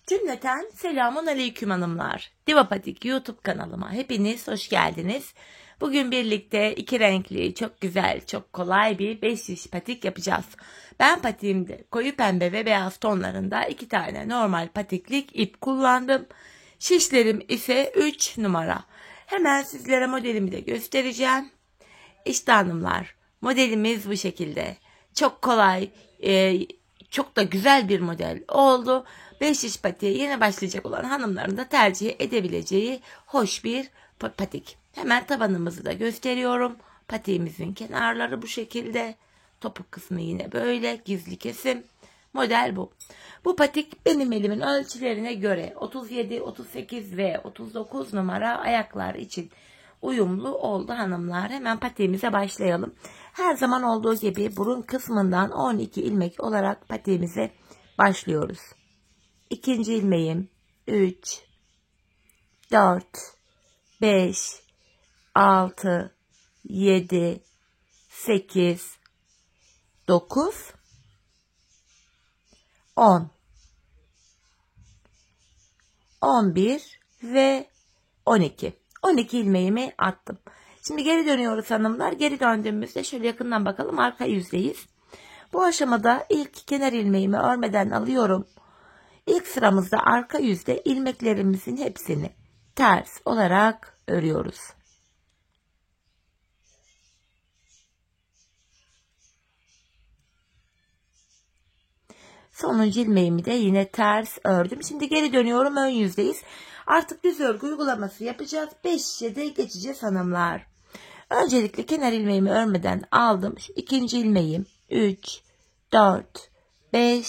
Cümleten selamun aleyküm hanımlar. Divapatik YouTube kanalıma hepiniz hoş geldiniz. Bugün birlikte iki renkli, çok güzel, çok kolay bir 5 şiş patik yapacağız. Ben patiğimde koyu pembe ve beyaz tonlarında 2 tane normal patiklik ip kullandım. Şişlerim ise 3 numara. Hemen sizlere modelimi de göstereceğim. İşte hanımlar, modelimiz bu şekilde. Çok kolay, çok da güzel bir model oldu. 5 şiş patiğe yeni başlayacak olan hanımların da tercih edebileceği hoş bir patik. Hemen tabanımızı da gösteriyorum. Patiğimizin kenarları bu şekilde. Topuk kısmı yine böyle gizli kesim. Model bu. Bu patik benim elimin ölçülerine göre 37, 38 ve 39 numara ayaklar için uyumlu oldu hanımlar. Hemen patiğimize başlayalım. Her zaman olduğu gibi burun kısmından 12 ilmek olarak patiğimize başlıyoruz. İkinci ilmeğim 3, 4, 5, 6, 7, 8, 9, 10, 11 ve 12. 12 ilmeğimi attım. Şimdi geri dönüyoruz hanımlar. Geri döndüğümüzde şöyle yakından bakalım, arka yüzdeyiz. Bu aşamada ilk kenar ilmeğimi örmeden alıyorum. İlk sıramızda arka yüzde ilmeklerimizin hepsini ters olarak örüyoruz. Sonuncu ilmeğimi de yine ters ördüm. Şimdi geri dönüyorum, ön yüzdeyiz. Artık düz örgü uygulaması yapacağız. 5 şişe de geçeceğiz hanımlar. Öncelikle kenar ilmeğimi örmeden aldım. Şu ikinci ilmeğim 3, 4, 5,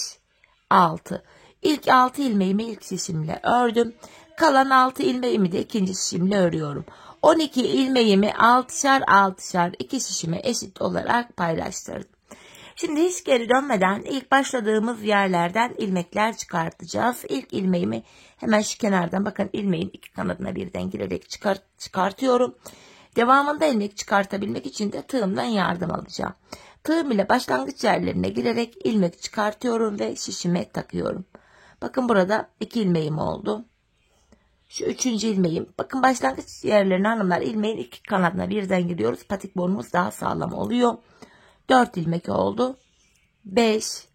6. İlk 6 ilmeğimi ilk şişimle ördüm. Kalan 6 ilmeğimi de ikinci şişimle örüyorum. 12 ilmeğimi 6'şar 6'şar 2 şişime eşit olarak paylaştırdım. Şimdi hiç geri dönmeden ilk başladığımız yerlerden ilmekler çıkartacağız. İlk ilmeğimi hemen şu kenardan, bakın ilmeğin iki kanadına birden girerek çıkartıyorum. Devamında ilmek çıkartabilmek için de tığımdan yardım alacağım. Tığım ile başlangıç yerlerine girerek ilmek çıkartıyorum ve şişime takıyorum. Bakın burada 2 ilmeğim oldu. Şu 3. ilmeğim. Bakın başlangıç yerlerine hanımlar ilmeğin iki kanadına birden giriyoruz. Patik borumuz daha sağlam oluyor. 4 ilmek oldu. 5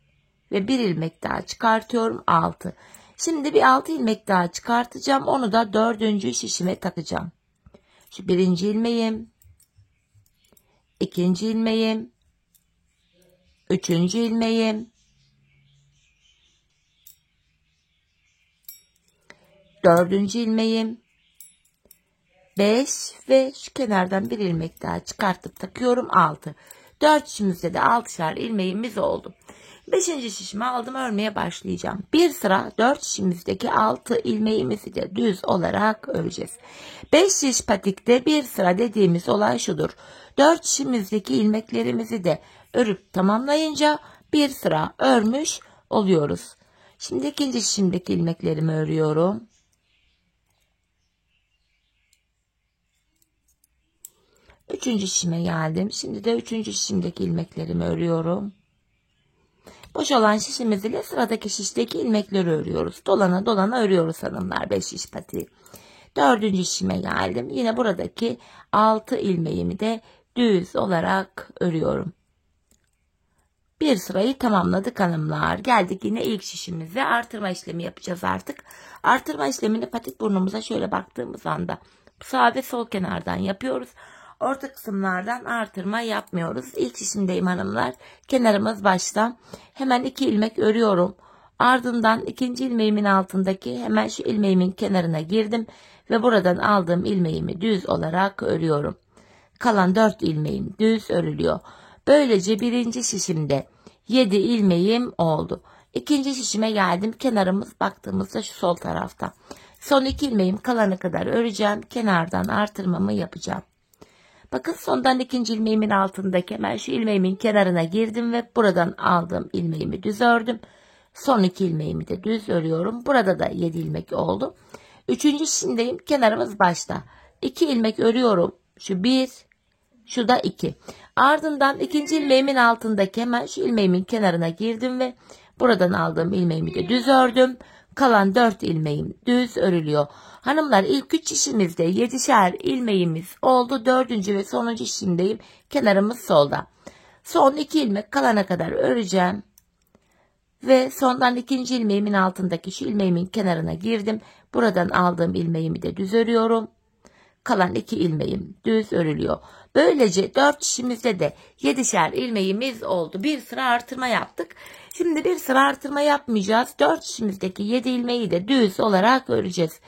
ve 1 ilmek daha çıkartıyorum. 6. Şimdi bir 6 ilmek daha çıkartacağım. Onu da 4. şişime takacağım. Şu 1. ilmeğim, 2. ilmeğim, 3. ilmeğim, 4. ilmeğim, 5 ve şu kenardan bir ilmek daha çıkartıp takıyorum. 6. 4 şişimizde de 6'şar ilmeğimiz oldu. 5. şişimi aldım, örmeye başlayacağım. Bir sıra 4 şişimizdeki 6 ilmeğimizi de düz olarak öreceğiz. 5 şiş patikte bir sıra dediğimiz olay şudur. 4 şişimizdeki ilmeklerimizi de örüp tamamlayınca bir sıra örmüş oluyoruz. Şimdi ikinci şişimdeki ilmeklerimi örüyorum. Üçüncü şişime geldim. Şimdi de 3. şişimdeki ilmeklerimi örüyorum. Boş olan şişimiz ile sıradaki şişteki ilmekleri örüyoruz. Dolana dolana örüyoruz hanımlar 5 şiş patiği. 4. şişime geldim. Yine buradaki 6 ilmeğimi de düz olarak örüyorum. Bir sırayı tamamladık hanımlar. Geldik yine ilk şişimize. Artırma işlemi yapacağız artık. Artırma işlemini patik burnumuza şöyle baktığımız anda sağ ve sol kenardan yapıyoruz. Orta kısımlardan artırma yapmıyoruz. İlk şişimdeyim hanımlar. Kenarımız başta. Hemen 2 ilmek örüyorum. Ardından 2. ilmeğimin altındaki hemen şu ilmeğimin kenarına girdim. Ve buradan aldığım ilmeğimi düz olarak örüyorum. Kalan 4 ilmeğim düz örülüyor. Böylece birinci şişimde 7 ilmeğim oldu. İkinci şişime geldim. Kenarımız baktığımızda şu sol tarafta. Son 2 ilmeğim kalana kadar öreceğim. Kenardan artırmamı yapacağım. Bakın sondan 2. ilmeğimin altındaki hemen şu ilmeğimin kenarına girdim ve buradan aldığım ilmeğimi düz ördüm. Son 2 ilmeğimi de düz örüyorum. Burada da 7 ilmek oldu. 3. şişimdeyim. Kenarımız başta. 2 ilmek örüyorum. Şu 1, şu da 2. Ardından 2. ilmeğimin altındaki hemen şu ilmeğimin kenarına girdim ve Buradan aldığım ilmeğimi de düz ördüm. Kalan 4 ilmeğim düz örülüyor. Hanımlar ilk 3 şişimizde 7'şer ilmeğimiz oldu. 4. ve sonuncu şişimdeyim. Kenarımız solda. Son 2 ilmek kalana kadar öreceğim. Ve sondan 2. ilmeğimin altındaki şu ilmeğimin kenarına girdim. Buradan aldığım ilmeğimi de düz örüyorum. Kalan 2 ilmeğim düz örülüyor. Böylece 4 şişimizde de 7'şer ilmeğimiz oldu. Bir sıra artırma yaptık. Şimdi bir sıra artırma yapmayacağız. 4 şişimizdeki 7 ilmeği de düz olarak öreceğiz.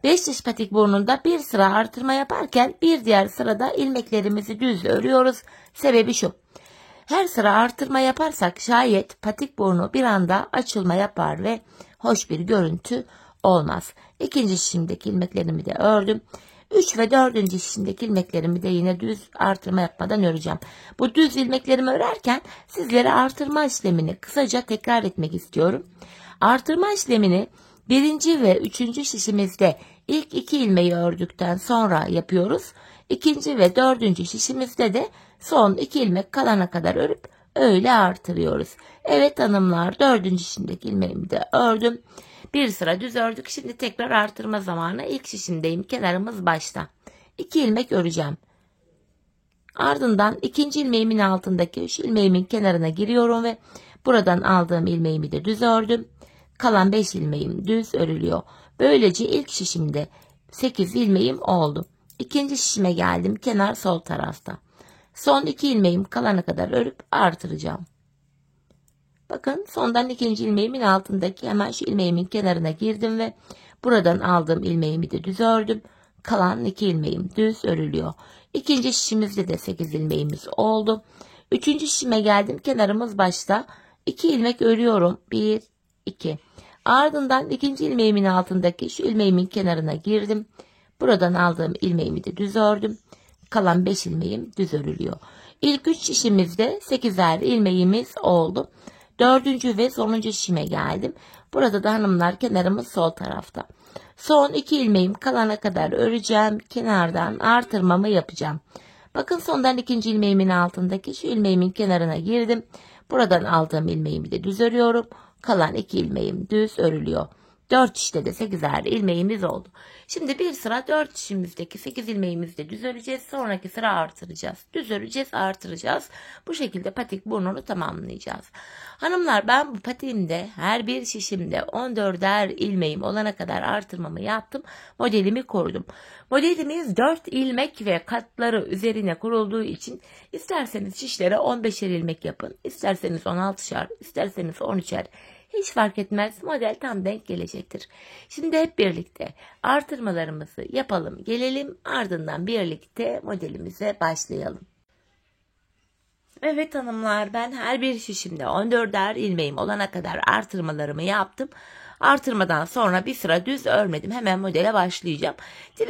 5 diş patik burnunda bir sıra artırma yaparken bir diğer sırada ilmeklerimizi düz örüyoruz. Sebebi şu. Her sıra artırma yaparsak şayet patik burnu bir anda açılma yapar ve hoş bir görüntü olmaz. 2. şişimdeki ilmeklerimi de ördüm. 3 ve 4. şişimdeki ilmeklerimi de yine düz artırma yapmadan öreceğim. Bu düz ilmeklerimi örerken sizlere artırma işlemini kısaca tekrar etmek istiyorum. Artırma işlemini 1. ve 3. şişimizde ilk 2 ilmeği ördükten sonra yapıyoruz. 2. ve 4. şişimizde de son 2 ilmek kalana kadar örüp öyle artırıyoruz. Evet hanımlar, 4. şişimdeki ilmeğimi de ördüm. Bir sıra düz ördük. Şimdi tekrar artırma zamanı. İlk şişimdeyim. Kenarımız başta. 2 ilmek öreceğim. Ardından 2. ilmeğimin altındaki şu ilmeğimin kenarına giriyorum ve buradan aldığım ilmeğimi de düz ördüm. Kalan 5 ilmeğim düz örülüyor. Böylece ilk şişimde 8 ilmeğim oldu. 2. şişime geldim. Kenar sol tarafta. Son 2 ilmeğim kalana kadar örüp artıracağım. Bakın sondan 2. ilmeğimin altındaki hemen şu ilmeğimin kenarına girdim ve buradan aldığım ilmeğimi de düz ördüm. Kalan 2 ilmeğim düz örülüyor. 2. şişimizde de 8 ilmeğimiz oldu. 3. şişime geldim. Kenarımız başta. 2 ilmek örüyorum. 1, 2. Ardından 2. ilmeğimin altındaki şu ilmeğimin kenarına girdim. Buradan aldığım ilmeğimi de düz ördüm. Kalan 5 ilmeğim düz örülüyor. İlk 3 şişimizde 8'er ilmeğimiz oldu. 4. ve sonuncu şişime geldim. Burada da hanımlar kenarımız sol tarafta. Son 2 ilmeğim kalana kadar öreceğim. Kenardan artırmamı yapacağım. Bakın sondan 2. ilmeğimin altındaki şu ilmeğimin kenarına girdim. Buradan aldığım ilmeğimi de düz örüyorum. Kalan 2 ilmeğim düz örülüyor. 4 şişte de 8'er ilmeğimiz oldu. Şimdi bir sıra 4 şişimizdeki 8 ilmeğimizi de düz öreceğiz. Sonraki sıra artıracağız. Düz öreceğiz, artıracağız. Bu şekilde patik burnunu tamamlayacağız. Hanımlar, ben bu patiğimde her bir şişimde 14'er ilmeğim olana kadar artırmamı yaptım. Modelimi korudum. Modelimiz 4 ilmek ve katları üzerine kurulduğu için isterseniz şişlere 15'er ilmek yapın. İsterseniz 16'şer, isterseniz 13'er. Hiç fark etmez, model tam denk gelecektir. Şimdi hep birlikte artırmalarımızı yapalım gelelim, ardından birlikte modelimize başlayalım. Evet hanımlar, ben her bir şişimde 14'er ilmeğim olana kadar artırmalarımı yaptım. Artırmadan sonra bir sıra düz örmedim. Hemen modele başlayacağım.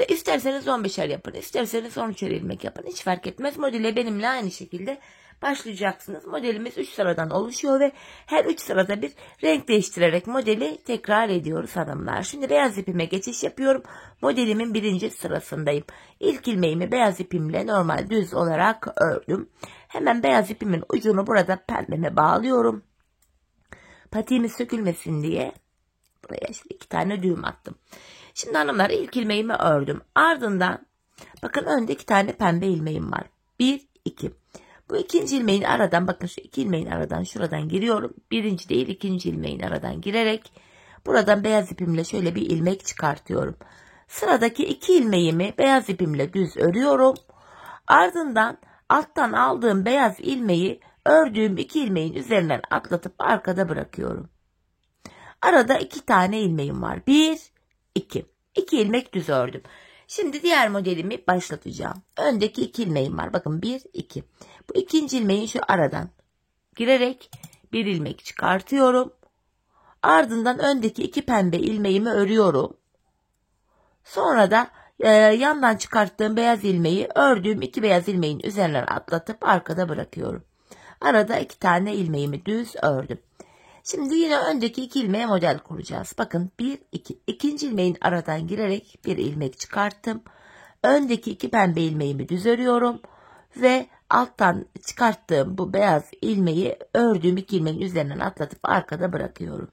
İsterseniz 15'er yapın, isterseniz 13'er ilmek yapın. Hiç fark etmez. Modele benimle aynı şekilde başlayacaksınız. Modelimiz 3 sıradan oluşuyor ve her 3 sırada bir renk değiştirerek modeli tekrar ediyoruz hanımlar. Şimdi beyaz ipime geçiş yapıyorum. Modelimin 1. sırasındayım. İlk ilmeğimi beyaz ipimle normal düz olarak ördüm. Hemen beyaz ipimin ucunu burada pembeme bağlıyorum. Patiğimiz sökülmesin diye buraya şimdi 2 tane düğüm attım. Şimdi hanımlar, ilk ilmeğimi ördüm. Ardından bakın önde 2 tane pembe ilmeğim var. 1, 2. Bu 2. ilmeğin aradan, bakın şu 2 ilmeğin aradan şuradan giriyorum. 1. değil 2. ilmeğin aradan girerek buradan beyaz ipimle şöyle bir ilmek çıkartıyorum. Sıradaki 2 ilmeğimi beyaz ipimle düz örüyorum. Ardından alttan aldığım beyaz ilmeği ördüğüm 2 ilmeğin üzerinden atlatıp arkada bırakıyorum. Arada 2 tane ilmeğim var. 1, 2. 2 ilmek düz ördüm. Şimdi diğer modelimi başlatacağım. Öndeki 2 ilmeğim var. Bakın 1, 2. Bu 2. ilmeğin şu aradan girerek bir ilmek çıkartıyorum. Ardından öndeki 2 pembe ilmeğimi örüyorum. Sonra da yandan çıkarttığım beyaz ilmeği ördüğüm 2 beyaz ilmeğin üzerinden atlatıp arkada bırakıyorum. Arada 2 tane ilmeğimi düz ördüm. Şimdi yine öndeki 2 ilmeğe model kuracağız. Bakın 1, 2. 2. ilmeğin aradan girerek bir ilmek çıkarttım. Öndeki 2 pembe ilmeğimi düz örüyorum. Ve alttan çıkarttığım bu beyaz ilmeği ördüğüm 2 ilmeğin üzerinden atlatıp arkada bırakıyorum.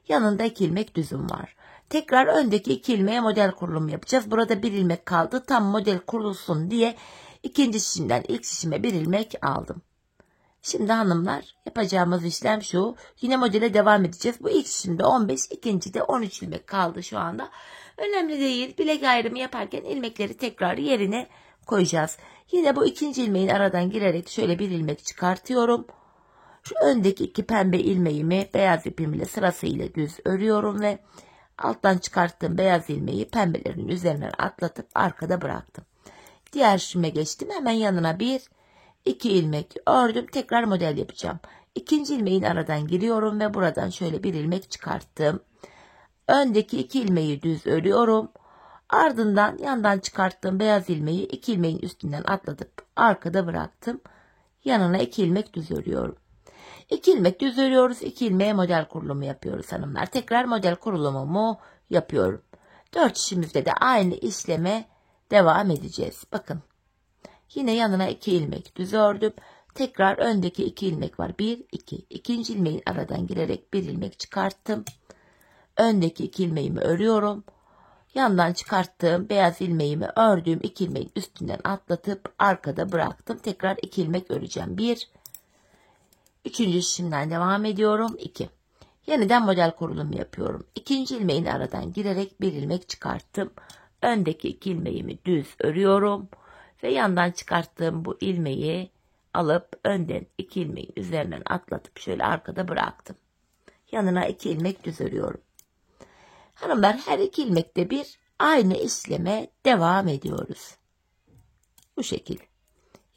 Yanında 2 ilmek düzüm var. Tekrar öndeki 2 ilmeğe model kurulumu yapacağız. Burada 1 ilmek kaldı. Tam model kurulsun diye ikinci şişimden ilk şişime 1 ilmek aldım. Şimdi hanımlar yapacağımız işlem şu. Yine modele devam edeceğiz. Bu ilk şişimde 15, ikincide 13 ilmek kaldı şu anda. Önemli değil. Bilek ayrımı yaparken ilmekleri tekrar yerine koyacağız. Yine bu ikinci ilmeğin aradan girerek şöyle 1 ilmek çıkartıyorum. Şu öndeki 2 pembe ilmeğimi beyaz ipimle sırasıyla düz örüyorum ve alttan çıkarttığım beyaz ilmeği pembelerin üzerinden atlatıp arkada bıraktım. Diğer şişime geçtim. Hemen yanına 1, 2 ilmek ördüm. Tekrar model yapacağım. İkinci ilmeğin aradan giriyorum ve buradan şöyle 1 ilmek çıkarttım. Öndeki 2 ilmeği düz örüyorum. Ardından yandan çıkarttığım beyaz ilmeği 2 ilmeğin üstünden atlatıp arkada bıraktım. Yanına 2 ilmek düz örüyorum. 2 ilmek düz örüyoruz. 2 ilmeğe model kurulumu yapıyoruz hanımlar. Tekrar model kurulumumu yapıyorum. 4 şişimizde de aynı işleme devam edeceğiz. Bakın. Yine yanına 2 ilmek düz ördüm. Tekrar öndeki 2 ilmek var. 1, 2. İkinci ilmeğin aradan girerek 1 ilmek çıkarttım. Öndeki 2 ilmeğimi örüyorum. Yandan çıkarttığım beyaz ilmeğimi ördüğüm 2 ilmeğin üstünden atlatıp arkada bıraktım. Tekrar 2 ilmek öreceğim. 1. Üçüncü şişimden devam ediyorum. 2. Yeniden model kurulumu yapıyorum. İkinci ilmeğin aradan girerek 1 ilmek çıkarttım. Öndeki 2 ilmeğimi düz örüyorum. Ve yandan çıkarttığım bu ilmeği alıp önden 2 ilmeğin üzerinden atlatıp şöyle arkada bıraktım. Yanına 2 ilmek düz örüyorum. Hanımlar her 2 ilmekte bir aynı işleme devam ediyoruz. Bu şekil.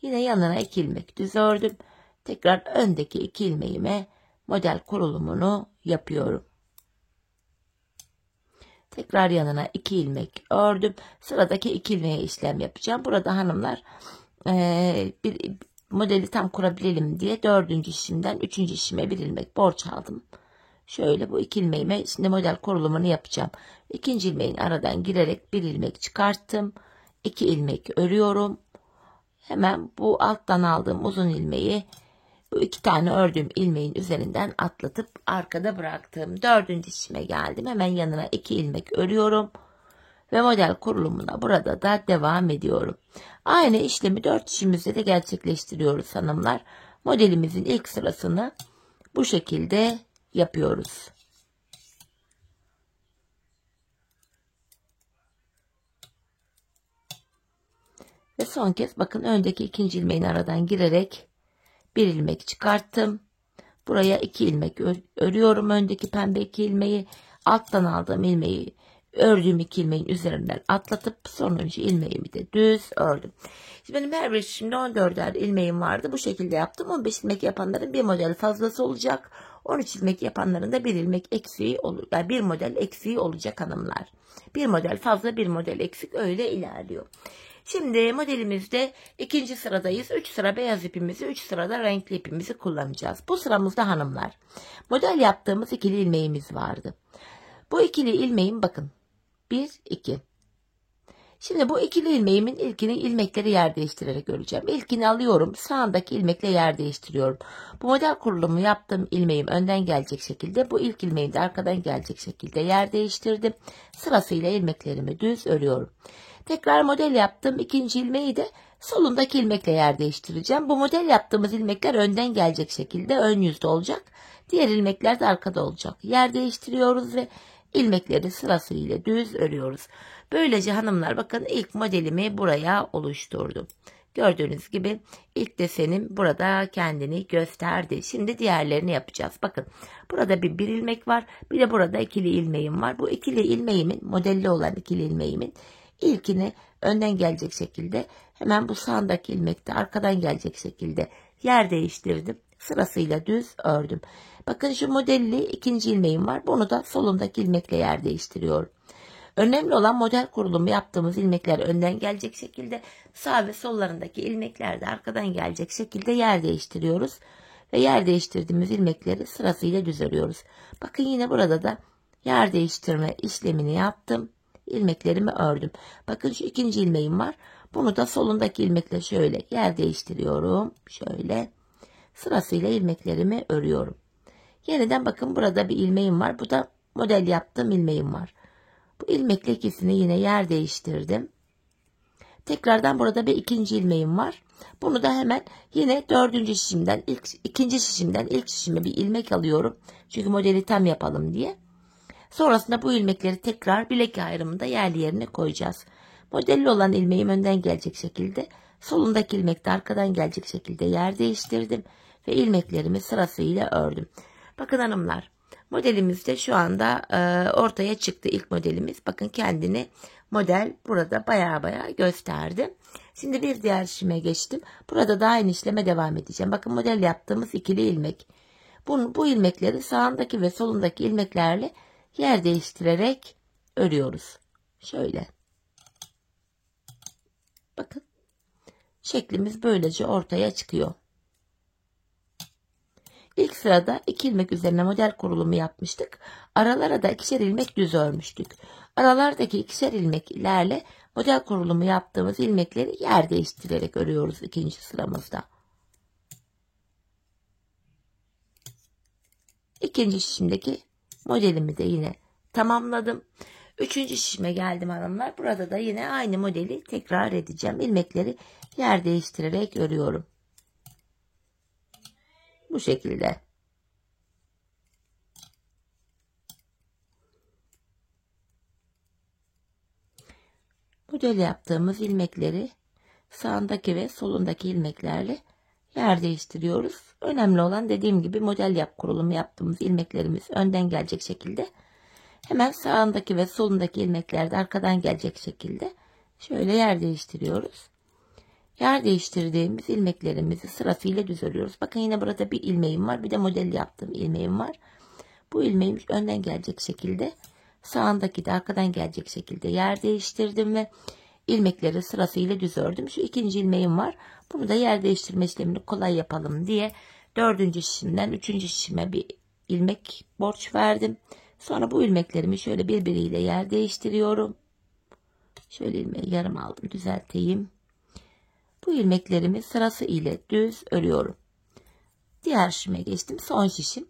Yine yanına 2 ilmek düz ördüm. Tekrar öndeki 2 ilmeğime model kurulumunu yapıyorum. Tekrar yanına 2 ilmek ördüm. Sıradaki 2 ilmeğe işlem yapacağım. Burada hanımlar bir modeli tam kurabilelim diye 4. şişimden 3. şişime 1 ilmek borç aldım. Şöyle bu 2 ilmeğime şimdi model kurulumunu yapacağım. 2. ilmeğin aradan girerek 1 ilmek çıkarttım. 2 ilmek örüyorum. Hemen bu alttan aldığım uzun ilmeği bu 2 tane ördüğüm ilmeğin üzerinden atlatıp arkada bıraktım. 4. şişime geldim. Hemen yanına 2 ilmek örüyorum. Ve model kurulumuna burada da devam ediyorum. Aynı işlemi 4 şişimizde de gerçekleştiriyoruz hanımlar. Modelimizin ilk sırasını bu şekilde yapıyoruz. Ve son kez bakın öndeki 2. ilmeğin aradan girerek 1 ilmek çıkarttım. Buraya 2 ilmek örüyorum. Öndeki pembe 2 ilmeği alttan aldığım ilmeği ördüğüm 2 ilmeğin üzerinden atlatıp sonuncu ilmeğimi de düz ördüm. Şimdi benim her bir şişimde 14'er ilmeğim vardı. Bu şekilde yaptım. 15 ilmek yapanların bir model fazlası olacak. 13 ilmek yapanların da bir ilmek eksiği olur. Yani bir model eksiği olacak hanımlar. Bir model fazla, bir model eksik, öyle ilerliyor. Şimdi modelimizde 2. sıradayız. 3 sıra beyaz ipimizi, 3 sırada renkli ipimizi kullanacağız. Bu sıramızda hanımlar model yaptığımız ikili ilmeğimiz vardı. Bu ikili ilmeğim bakın 1, 2. Şimdi bu ikili ilmeğimin ilkini ilmekleri yer değiştirerek öreceğim. İlkini alıyorum, sağındaki ilmekle yer değiştiriyorum. Bu model kurulumu yaptığım ilmeğim önden gelecek şekilde, bu ilk ilmeğim de arkadan gelecek şekilde yer değiştirdim. Sırasıyla ilmeklerimi düz örüyorum. Tekrar model yaptığım ikinci ilmeği de solundaki ilmekle yer değiştireceğim. Bu model yaptığımız ilmekler önden gelecek şekilde ön yüzde olacak. Diğer ilmekler de arkada olacak. Yer değiştiriyoruz ve ilmekleri sırasıyla düz örüyoruz. Böylece hanımlar bakın ilk modelimi buraya oluşturdum. Gördüğünüz gibi ilk desenim burada kendini gösterdi. Şimdi diğerlerini yapacağız. Bakın burada bir ilmek var. Bir de burada ikili ilmeğim var. Bu ikili ilmeğimin, modelli olan ikili ilmeğimin ilkini önden gelecek şekilde, hemen bu sağındaki ilmekte arkadan gelecek şekilde yer değiştirdim. Sırasıyla düz ördüm. Bakın şu modelli ikinci ilmeğim var. Bunu da solundaki ilmekle yer değiştiriyorum. Önemli olan model kurulumu yaptığımız ilmekler önden gelecek şekilde, sağ ve sollarındaki ilmekler de arkadan gelecek şekilde yer değiştiriyoruz. Ve yer değiştirdiğimiz ilmekleri sırasıyla düz örüyoruz. Bakın yine burada da yer değiştirme işlemini yaptım. İlmeklerimi ördüm. Bakın şu ikinci ilmeğim var. Bunu da solundaki ilmekle şöyle yer değiştiriyorum. Şöyle sırasıyla ilmeklerimi örüyorum. Yeniden bakın, burada bir ilmeğim var. Bu da model yaptığım ilmeğim var. Bu ilmekle ikisini yine yer değiştirdim. Tekrardan burada bir ikinci ilmeğim var. Bunu da hemen yine dördüncü şişimden ikinci şişimden ilk şişime bir ilmek alıyorum. Çünkü modeli tam yapalım diye. Sonrasında bu ilmekleri tekrar bilek ayrımında yerli yerine koyacağız. Modelli olan ilmeğim önden gelecek şekilde, solundaki ilmek de arkadan gelecek şekilde yer değiştirdim ve ilmeklerimi sırasıyla ördüm. Bakın hanımlar, modelimiz de şu anda ortaya çıktı, ilk modelimiz. Bakın kendini model burada baya gösterdi. Şimdi bir diğer şişime geçtim. Burada da aynı işleme devam edeceğim. Bakın model yaptığımız ikili ilmek. Bu ilmekleri sağındaki ve solundaki ilmeklerle yer değiştirerek örüyoruz. Şöyle. Bakın. Şeklimiz böylece ortaya çıkıyor. İlk sırada 2 ilmek üzerine model kurulumu yapmıştık. Aralara da 2'şer ilmek düz örmüştük. Aralardaki 2'şer ilmeklerle model kurulumu yaptığımız ilmekleri yer değiştirerek örüyoruz ikinci sıramızda. İkinci şişimdeki modelimi de yine tamamladım. Üçüncü şişime geldim hanımlar. Burada da yine aynı modeli tekrar edeceğim. İlmekleri yer değiştirerek örüyorum. Bu şekilde. Model yaptığımız ilmekleri sağındaki ve solundaki ilmeklerle yer değiştiriyoruz. Önemli olan, dediğim gibi, model kurulumu yaptığımız ilmeklerimiz önden gelecek şekilde, hemen sağındaki ve solundaki ilmekler de arkadan gelecek şekilde şöyle yer değiştiriyoruz. Yer değiştirdiğimiz ilmeklerimizi sırasıyla düz örüyoruz. Bakın yine burada bir ilmeğim var. Bir de model yaptığım ilmeğim var. Bu ilmeğim önden gelecek şekilde, sağındaki de arkadan gelecek şekilde yer değiştirdim ve ilmekleri sırasıyla düz ördüm. Şu ikinci ilmeğim var. Bunu da yer değiştirme işlemini kolay yapalım diye dördüncü şişimden üçüncü şişime bir ilmek borç verdim. Sonra bu ilmeklerimi şöyle birbiriyle yer değiştiriyorum. Şöyle ilmeği yarım aldım, düzelteyim. Bu ilmeklerimi sırası ile düz örüyorum. Diğer şişime geçtim, son şişim.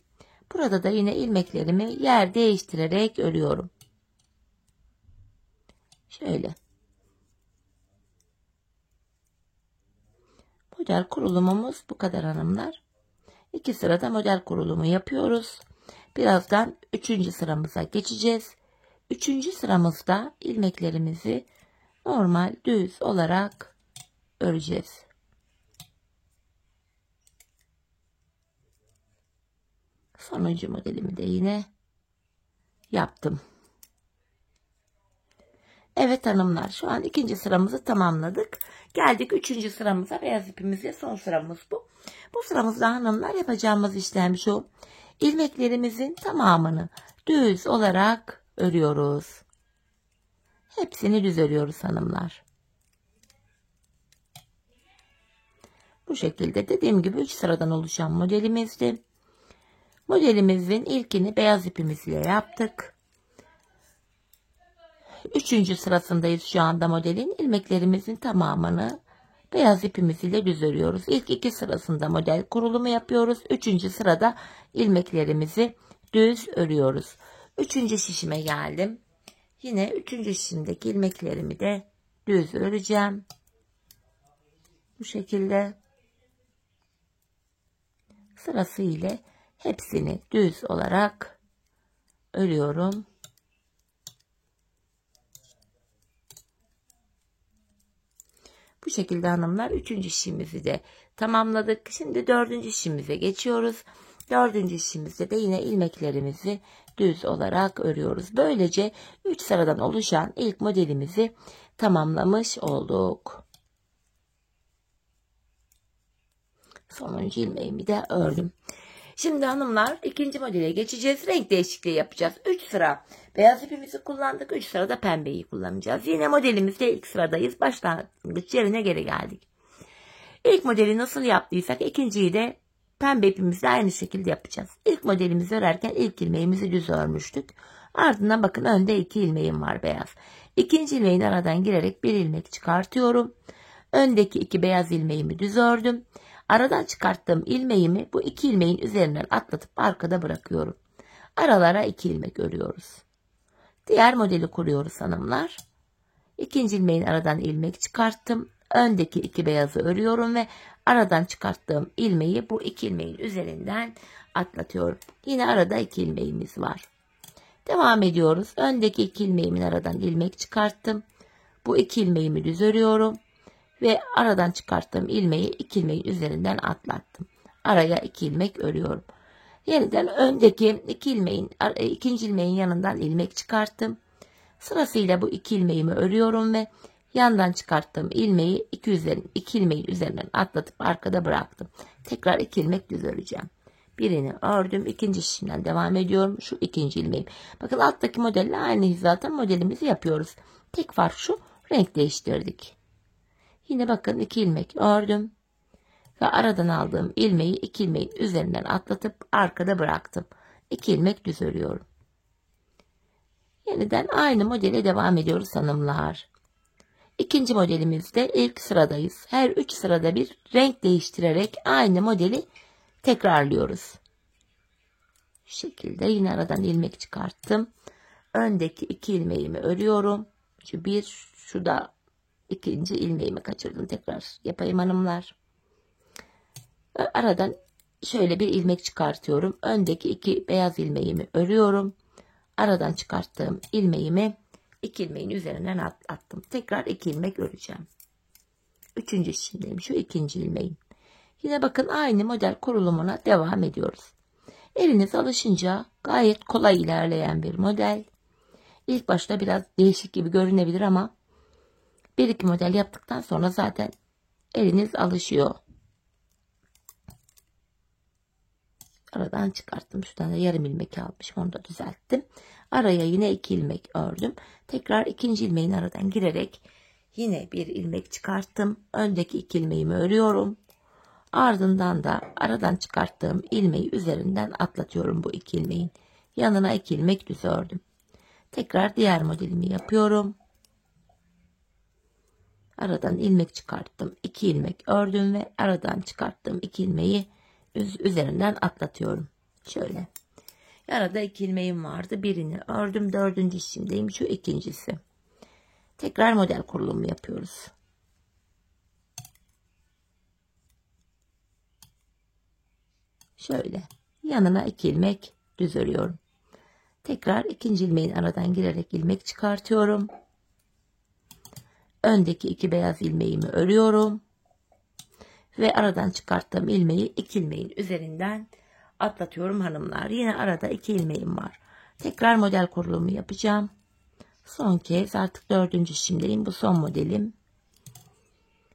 Burada da yine ilmeklerimi yer değiştirerek örüyorum. Şöyle. Model kurulumumuz bu kadar hanımlar. 2 sırada model kurulumu yapıyoruz. Birazdan 3. sıramıza geçeceğiz. 3. sıramızda ilmeklerimizi normal düz olarak öreceğiz. Sonuncu modelimi de yine yaptım. Evet hanımlar, şu an 2. sıramızı tamamladık. Geldik 3. sıramıza, beyaz ipimizle son sıramız bu. Bu sıramızda hanımlar yapacağımız işlem şu: ilmeklerimizin tamamını düz olarak örüyoruz. Hepsini düz örüyoruz hanımlar. Bu şekilde, dediğim gibi, 3 sıradan oluşan modelimizdi. Modelimizin ilkini beyaz ipimizle yaptık. 3. sırasındayız şu anda modelin. İlmeklerimizin tamamını beyaz ipimiz ile düz örüyoruz. İlk 2 sırasında model kurulumu yapıyoruz. 3. sırada ilmeklerimizi düz örüyoruz. 3. şişime geldim. Yine 3. şişimdeki ilmeklerimi de düz öreceğim. Bu şekilde sırası ile hepsini düz olarak örüyorum. Bu şekilde hanımlar 3. şişimizi de tamamladık. Şimdi 4. şişimize geçiyoruz. 4. şişimizde de yine ilmeklerimizi düz olarak örüyoruz. Böylece 3 sıradan oluşan ilk modelimizi tamamlamış olduk. Sonuncu ilmeğimi de ördüm. Şimdi hanımlar 2. modele geçeceğiz. Renk değişikliği yapacağız. 3 sıra beyaz ipimizi kullandık. 3 sırada pembeyi kullanacağız. Yine modelimizde ilk sıradayız. Başlangıç yerine geri geldik. İlk modeli nasıl yaptıysak ikinciyi de Pembe ipimizle aynı şekilde yapacağız. İlk modelimizi örerken ilk ilmeğimizi düz örmüştük. Ardından bakın önde 2 ilmeğim var beyaz. İkinci ilmeğin aradan girerek bir ilmek çıkartıyorum. Öndeki 2 beyaz ilmeğimi düz ördüm. Aradan çıkarttığım ilmeğimi bu 2 ilmeğin üzerinden atlatıp arkada bırakıyorum. Aralara 2 ilmek örüyoruz. Diğer modeli kuruyoruz hanımlar. İkinci ilmeğin aradan ilmek çıkarttım. Öndeki 2 beyazı örüyorum ve aradan çıkarttığım ilmeği bu 2 ilmeğin üzerinden atlatıyorum. Yine arada 2 ilmeğimiz var. Devam ediyoruz. Öndeki 2 ilmeğimin aradan ilmek çıkarttım. Bu 2 ilmeğimi düz örüyorum ve aradan çıkarttığım ilmeği 2 ilmeğin üzerinden atlattım. Araya 2 ilmek örüyorum. Yeniden öndeki 2 ilmeğin ikinci ilmeğin yanından ilmek çıkarttım. Sırasıyla bu 2 ilmeğimi örüyorum ve yandan çıkarttığım ilmeği 2 ilmeğin üzerinden atlatıp arkada bıraktım. Tekrar 2 ilmek düz öreceğim. Birini ördüm. İkinci şişimden devam ediyorum. Şu ikinci ilmeğim. Bakın alttaki modelle aynı hizadan modelimizi yapıyoruz. Tek fark şu, renk değiştirdik. Yine bakın 2 ilmek ördüm. Ve aradan aldığım ilmeği 2 ilmeğin üzerinden atlatıp arkada bıraktım. 2 ilmek düz örüyorum. Yeniden aynı modele devam ediyoruz hanımlar. İkinci modelimizde ilk sıradayız. Her 3 sırada bir renk değiştirerek aynı modeli tekrarlıyoruz. Şu şekilde yine aradan ilmek çıkarttım. Öndeki 2 ilmeğimi örüyorum. Şu da ikinci ilmeğimi kaçırdım. Tekrar yapayım hanımlar. Aradan şöyle bir ilmek çıkartıyorum. Öndeki 2 beyaz ilmeğimi örüyorum. Aradan çıkarttığım ilmeğimi 2 ilmeğin üzerinden attım. Tekrar 2 ilmek öreceğim. Üçüncü şişimdeyim. Şu ikinci ilmeğim. Yine bakın aynı model kurulumuna devam ediyoruz. Eliniz alışınca gayet kolay ilerleyen bir model. İlk başta biraz değişik gibi görünebilir ama bir iki model yaptıktan sonra zaten eliniz alışıyor. Aradan çıkarttım. Şuradan da yarım ilmek almışım. Onu da düzelttim. Araya yine 2 ilmek ördüm. Tekrar ikinci ilmeğin aradan girerek yine bir ilmek çıkarttım. Öndeki 2 ilmeğimi örüyorum. Ardından da aradan çıkarttığım ilmeği üzerinden atlatıyorum bu 2 ilmeğin. Yanına 2 ilmek düz ördüm. Tekrar diğer modelimi yapıyorum. Aradan ilmek çıkarttım. 2 ilmek ördüm ve aradan çıkarttığım 2 ilmeği üzerinden atlatıyorum. Şöyle. Arada 2 ilmeğim vardı. Birini ördüm. 4. işimdeyim. Şu ikincisi. Tekrar model kurulumu yapıyoruz. Şöyle. Yanına 2 ilmek düz örüyorum. Tekrar ikinci ilmeğin aradan girerek ilmek çıkartıyorum. Öndeki 2 beyaz ilmeğimi örüyorum. Ve aradan çıkarttığım ilmeği 2 ilmeğin üzerinden atlatıyorum hanımlar. Yine arada 2 ilmeğim var. Tekrar model kurulumu yapacağım. Son kez artık 4. işimdeyim. Bu son modelim.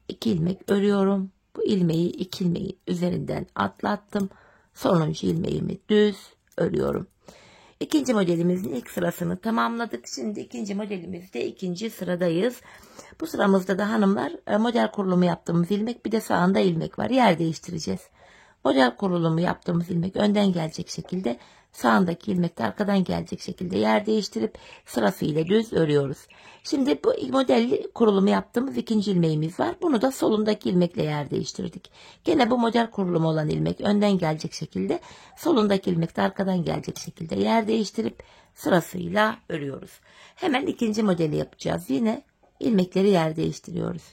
2 ilmek örüyorum. Bu ilmeği 2 ilmeğin üzerinden atlattım. Sonuncu ilmeğimi düz örüyorum. İkinci modelimizin ilk sırasını tamamladık. Şimdi ikinci modelimizde ikinci sıradayız. Bu sıramızda da hanımlar model kurulumu yaptığımız ilmek, bir de sağında ilmek var. Yer değiştireceğiz. Model kurulumu yaptığımız ilmek önden gelecek şekilde, sağındaki ilmek de arkadan gelecek şekilde yer değiştirip sırasıyla düz örüyoruz. Şimdi bu model kurulumu yaptığımız ikinci ilmeğimiz var. Bunu da solundaki ilmekle yer değiştirdik. Gene bu model kurulumu olan ilmek önden gelecek şekilde, solundaki ilmek de arkadan gelecek şekilde yer değiştirip sırasıyla örüyoruz. Hemen ikinci modeli yapacağız. Yine ilmekleri yer değiştiriyoruz.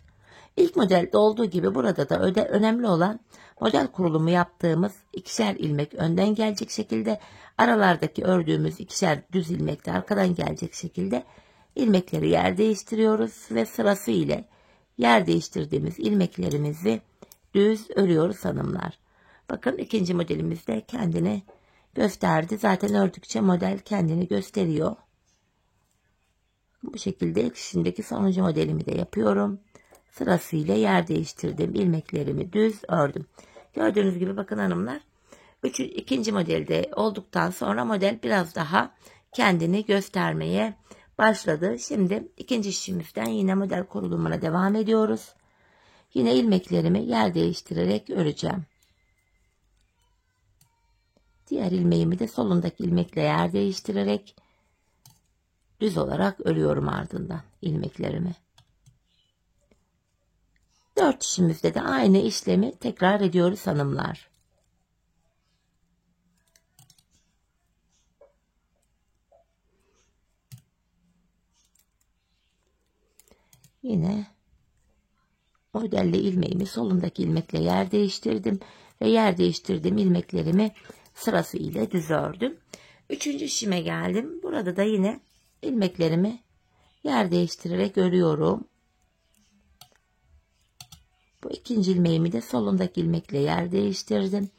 İlk modelde olduğu gibi burada da önemli olan model kurulumu yaptığımız 2'şer ilmek önden gelecek şekilde, aralardaki ördüğümüz 2'şer düz ilmek de arkadan gelecek şekilde ilmekleri yer değiştiriyoruz ve sırasıyla yer değiştirdiğimiz ilmeklerimizi düz örüyoruz hanımlar. Bakın ikinci modelimiz de kendini gösterdi. Zaten ördükçe model kendini gösteriyor. Bu şekilde ilk işindeki sonuncu modelimi de yapıyorum. Sırasıyla yer değiştirdim. İlmeklerimi düz ördüm. Gördüğünüz gibi bakın hanımlar. İkinci modelde olduktan sonra model biraz daha kendini göstermeye başladı. Şimdi ikinci işimizden yine model kurulumuna devam ediyoruz. Yine ilmeklerimi yer değiştirerek öreceğim. Diğer ilmeğimi de solundaki ilmekle yer değiştirerek düz olarak örüyorum ardından ilmeklerimi. 4 dişimizde de aynı işlemi tekrar ediyoruz hanımlar. Yine modelli ilmeğimi solundaki ilmekle yer değiştirdim ve yer değiştirdiğim ilmeklerimi sırasıyla düz ördüm. 3. işime geldim. Burada da yine ilmeklerimi yer değiştirerek örüyorum. Bu 2. ilmeğimi de solundaki ilmekle yer değiştirdim.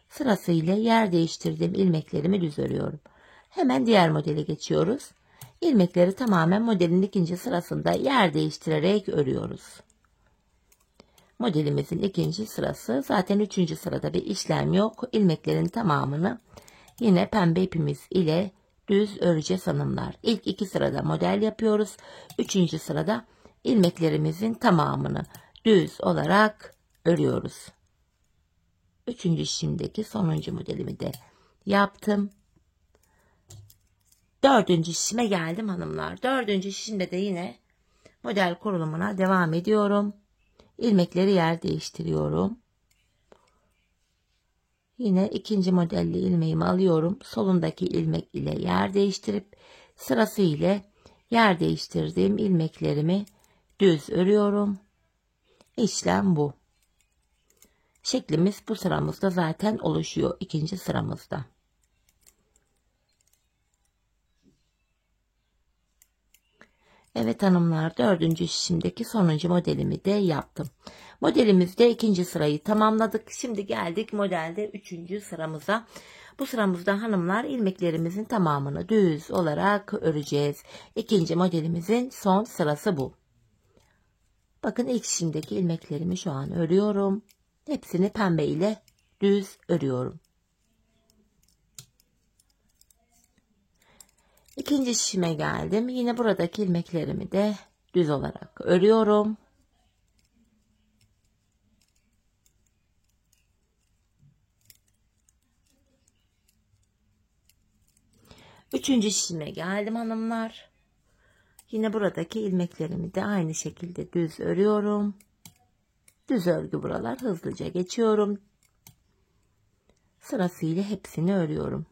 Sırasıyla yer değiştirdiğim ilmeklerimi düz örüyorum. Hemen diğer modele geçiyoruz. İlmekleri tamamen modelin 2. sırasında yer değiştirerek örüyoruz. Modelimizin 2. sırası, zaten 3. sırada bir işlem yok. İlmeklerin tamamını yine pembe ipimiz ile düz öreceğiz hanımlar. İlk 2 sırada model yapıyoruz. 3. sırada ilmeklerimizin tamamını düz olarak örüyoruz. 3. işimdeki sonuncu modelimi de yaptım. 4. işime geldim hanımlar. 4. işimde de yine model kurulumuna devam ediyorum. İlmekleri yer değiştiriyorum. Yine 2. modelli ilmeğimi alıyorum. Solundaki ilmek ile yer değiştirip sırasıyla yer değiştirdiğim ilmeklerimi düz örüyorum. İşlem bu. Şeklimiz bu sıramızda zaten oluşuyor. 2. sıramızda. Evet hanımlar, 4. şişimdeki sonuncu modelimi de yaptım. Modelimizde 2. sırayı tamamladık. Şimdi geldik modelde 3. sıramıza. Bu sıramızda hanımlar ilmeklerimizin tamamını düz olarak öreceğiz. 2. modelimizin son sırası bu. Bakın ilk şişimdeki ilmeklerimi şu an örüyorum. Hepsini pembe ile düz örüyorum. 2. şişime geldim. Yine buradaki ilmeklerimi de düz olarak örüyorum. Üçüncü şişime geldim hanımlar. Yine buradaki ilmeklerimi de aynı şekilde düz örüyorum. Düz örgü buralar, hızlıca geçiyorum. Sırasıyla hepsini örüyorum.